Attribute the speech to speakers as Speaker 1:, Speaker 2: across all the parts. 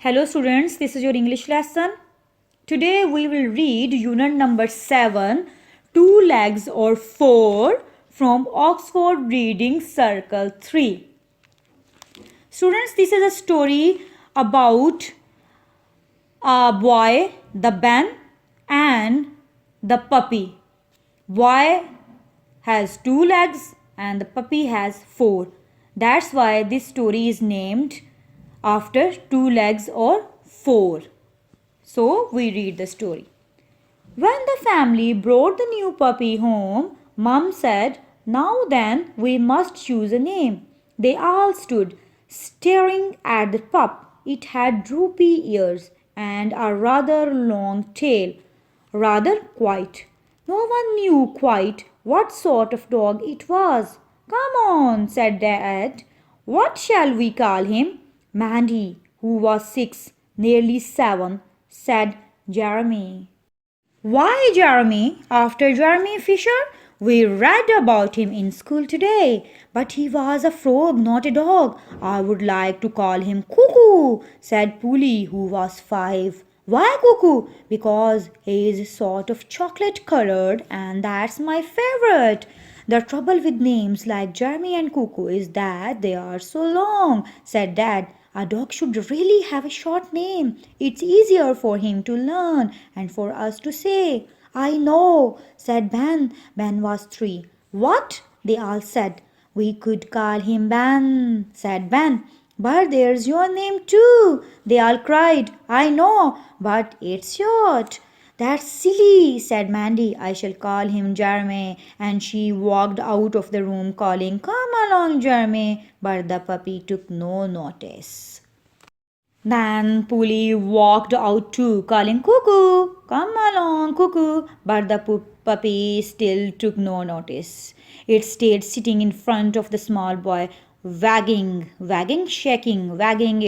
Speaker 1: Hello students, this is your English lesson. Today we will read unit number 7, Two Legs or Four from Oxford Reading Circle 3. Students, this is a story about a boy, the Ben and the puppy. Boy has 2 legs and the puppy has 4. That's why this story is named after 2 legs or 4. So we read the story. When the family brought the new puppy home, Mum said, "Now then, we must choose a name." They all stood, staring at the pup. It had droopy ears and a rather long tail, rather quiet. No one knew quite what sort of dog it was. "Come on," said Dad. "What shall we call him?" Mandy, who was 6, nearly 7, said Jeremy. "Why Jeremy? After Jeremy Fisher? We read about him in school today. But he was a frog, not a dog. I would like to call him Cuckoo," said Polly, who was 5. "Why Cuckoo?" "Because he is sort of chocolate colored and that's my favorite." "The trouble with names like Jeremy and Cuckoo is that they are so long," said Dad. "A dog should really have a short name. It's easier for him to learn and for us to say." "I know," said Ben. Ben was 3. "What?" they all said. "We could call him Ben," said Ben. "But there's your name too," they all cried. "I know, but it's short." "That's silly," said Mandy. "I shall call him Jeremy." And she walked out of the room calling, "Come along, Jeremy." But the puppy took no notice. Then Polly walked out too, calling, "Cuckoo, come along, Cuckoo." But the puppy still took no notice. It stayed sitting in front of the small boy, wagging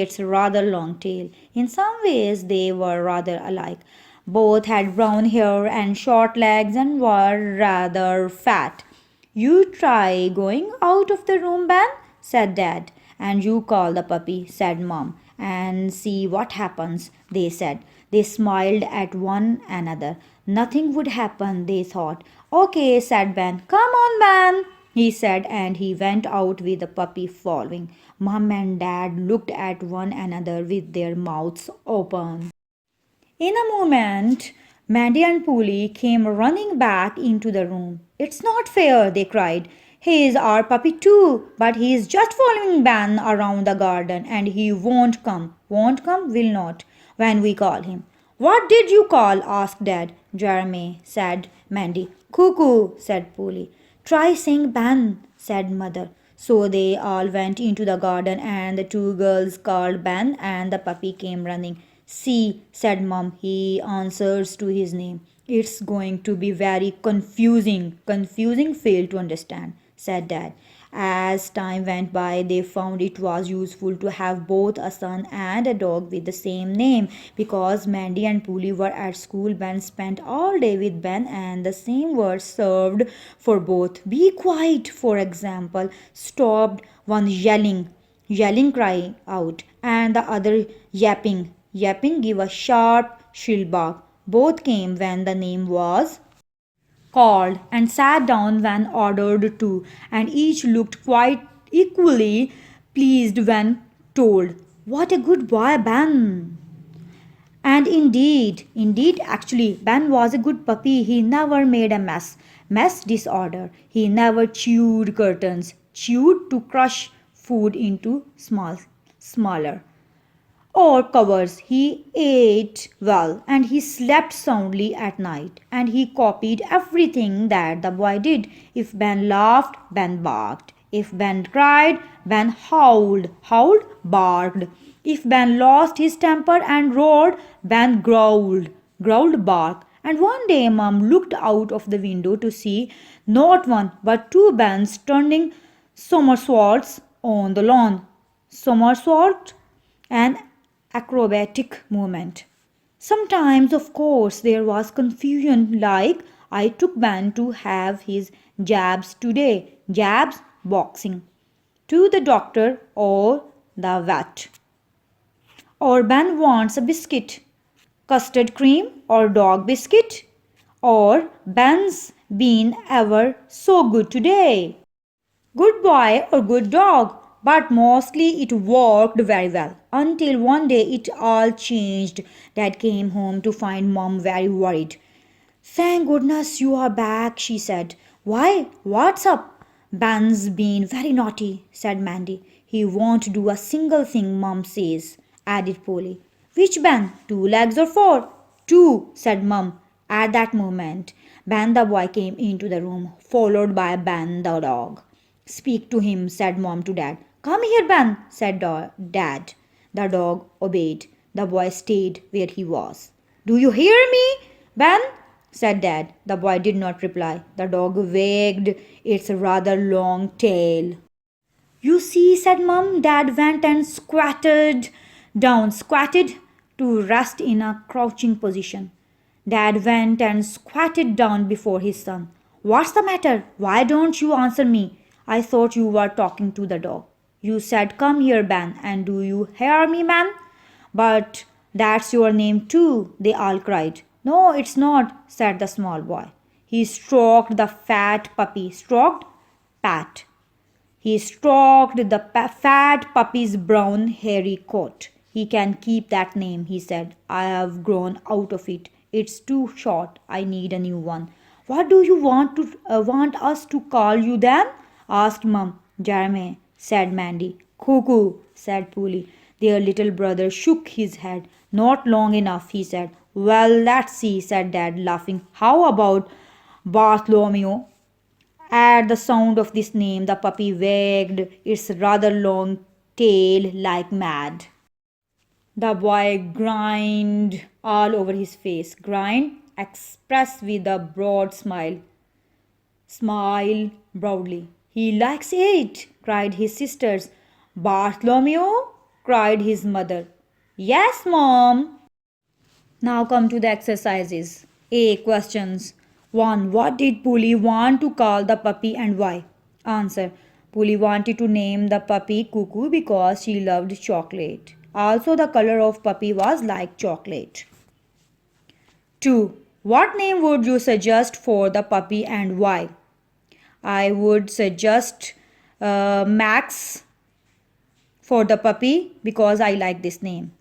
Speaker 1: its rather long tail. In some ways they were rather alike. Both had brown hair and short legs and were rather fat. "You try going out of the room, Ben," said Dad. "And you call the puppy," said Mom. "And see what happens," they said. They smiled at one another. Nothing would happen, they thought. "Okay," said Ben. "Come on, Ben," he said, and he went out with the puppy following. Mom and Dad looked at one another with their mouths open. In a moment, Mandy and Polly came running back into the room. "It's not fair," they cried. "He's our puppy too, but he's just following Ben around the garden, and he won't come, will not, when we call him." "What did you call?" asked Dad. "Jeremy," said Mandy. "Cuckoo," said Polly. "Try saying Ben," said Mother. So they all went into the garden, and the 2 girls called Ben, and the puppy came running. "See," said Mom, "he answers to his name." "It's going to be very confusing." "Confusing, fail to understand," said Dad. As time went by, they found it was useful to have both a son and a dog with the same name. Because Mandy and Polly were at school, Ben spent all day with Ben, and the same word served for both. "Be quiet," for example, stopped one yelling cry out, and the other yapping. Yapping give a sharp shrill bark. Both came when the name was called and sat down when ordered to, and each looked quite equally pleased when told, "What a good boy, Ben." And actually, Ben was a good puppy. He never made a mess disorder. He never chewed curtains, chewed to crush food into smaller or covers. He ate well and he slept soundly at night, and he copied everything that the boy did. If Ben laughed, Ben barked. If Ben cried, Ben barked. If Ben lost his temper and roared, Ben growled bark. And one day Mum looked out of the window to see not one but 2 Bens turning somersaults on the lawn. Somersault, an acrobatic movement. Sometimes, of course, there was confusion, like I took Ben to have his jabs today. Jabs, boxing. To the doctor or the vet. Or Ben wants a biscuit. Custard cream or dog biscuit? Or Ben's been ever so good today? Good boy or good dog? But mostly it worked very well until one day it all changed. Dad came home to find Mom very worried. Thank goodness you are back, she said. Why? What's up? Ben's been very naughty, said Mandy. He won't do a single thing Mum says, added Polly. Which Ben? 2 legs or 4? 2, said Mum. At that moment, Ben the boy came into the room, followed by Ben the dog. Speak to him, said Mom to Dad. Come here, Ben, said Dad. The dog obeyed. The boy stayed where he was. Do you hear me, Ben? Said Dad. The boy did not reply. The dog wagged its rather long tail. You see, said Mum, Dad went and squatted to rest in a crouching position. Dad went and squatted down before his son. What's the matter? Why don't you answer me? I thought you were talking to the dog. You said, come here, Ben, and do you hear me, man? But that's your name too, they all cried. No, it's not, said the small boy. He stroked the fat puppy. Stroked? Pat. He stroked the fat puppy's brown hairy coat. He can keep that name, he said. I have grown out of it. It's too short. I need a new one. What do you want us to call you then? Asked Mum. Jeremy, said Mandy. Cuckoo, said Polly. Their little brother shook his head. Not long enough, he said. Well, let's see, said Dad, laughing. How about Bartholomew? At the sound of this name, the puppy wagged its rather long tail like mad. The boy grinned all over his face. Grinned, expressed with a broad smile. Smile broadly. He likes it, cried his sisters. Bartholomew, cried his mother. Yes, Mom. Now come to the exercises. A. Questions. 1. What did Polly want to call the puppy and why? Answer. Polly wanted to name the puppy Cuckoo because she loved chocolate. Also, the color of puppy was like chocolate. 2. What name would you suggest for the puppy and why? I would suggest Max for the puppy because I like this name.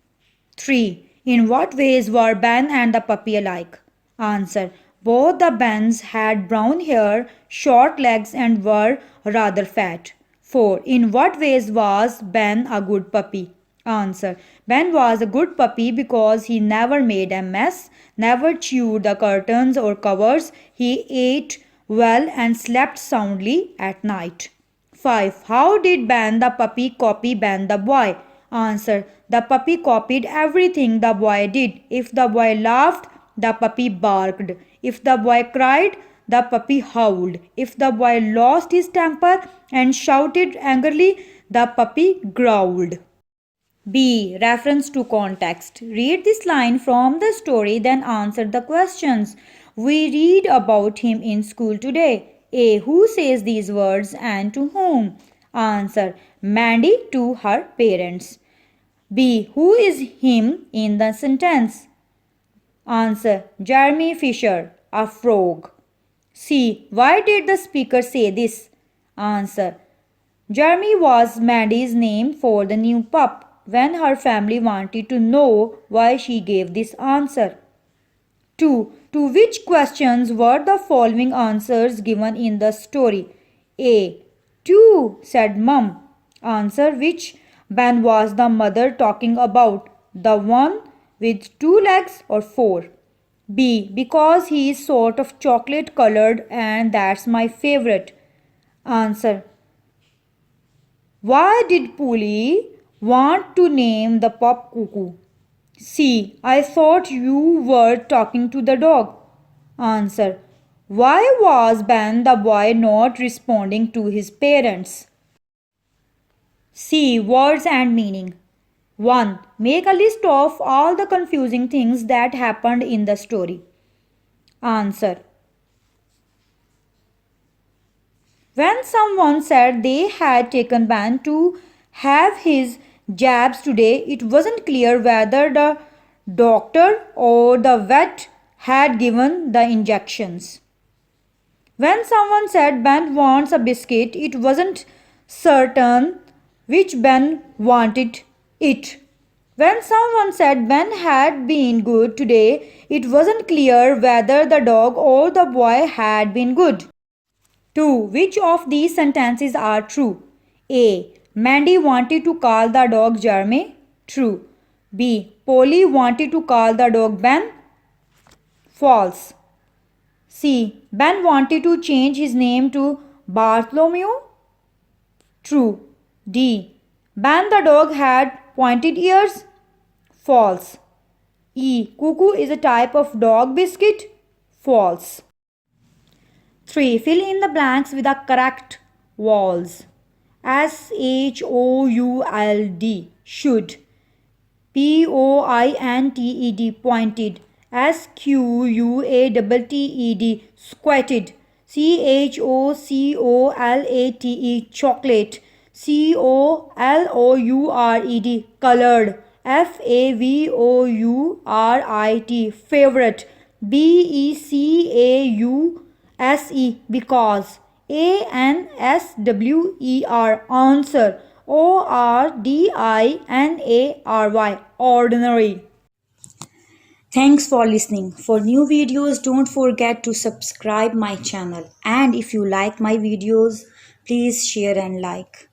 Speaker 1: 3. In what ways were Ben and the puppy alike? Answer. Both the Bens had brown hair, short legs and were rather fat. 4. In what ways was Ben a good puppy? Answer. Ben was a good puppy because he never made a mess, never chewed the curtains or covers, he ate well and slept soundly at night. 5. How did Ben the puppy copy Ben the boy? Answer. The puppy copied everything the boy did. If the boy laughed, the puppy barked. If the boy cried, the puppy howled. If the boy lost his temper and shouted angrily, the puppy growled. B. Reference to context. Read this line from the story, then answer the questions. We read about him in school today. A. Who says these words and to whom? Answer. Mandy to her parents. B. Who is him in the sentence? Answer. Jeremy Fisher, a frog. C. Why did the speaker say this? Answer. Jeremy was Mandy's name for the new pup when her family wanted to know why she gave this answer. 2. To which questions were the following answers given in the story? A. 2, said Mum. Answer. Which Ben was the mother talking about? The one with 2 legs or 4? B. Because he is sort of chocolate colored and that's my favorite. Answer. Why did Polly want to name the pup Cuckoo? C. I thought you were talking to the dog. Answer. Why was Ben the boy not responding to his parents? C. Words and meaning. 1. Make a list of all the confusing things that happened in the story. Answer. When someone said they had taken Ben to have his jabs today, it wasn't clear whether the doctor or the vet had given the injections. When someone said Ben wants a biscuit, it wasn't certain which Ben wanted it. When someone said Ben had been good today, it wasn't clear whether the dog or the boy had been good. 2. Which of these sentences are true? A. Mandy wanted to call the dog Jeremy. True. B. Polly wanted to call the dog Ben. False. C. Ben wanted to change his name to Bartholomew. True. D. Ben the dog had pointed ears. False. E. Cuckoo is a type of dog biscuit. False. 3. Fill in the blanks with the correct vowels. SHOULD, should. POINTED, pointed. SQUATTED, squatted. CHOCOLATE, chocolate. COLOURED, colored. FAVOURIT, favorite. BECAUSE, because. ANSWER, answer. ORDINARY, ordinary. Thanks for listening. For new videos, don't forget to subscribe my channel. And if you like my videos, please share and like.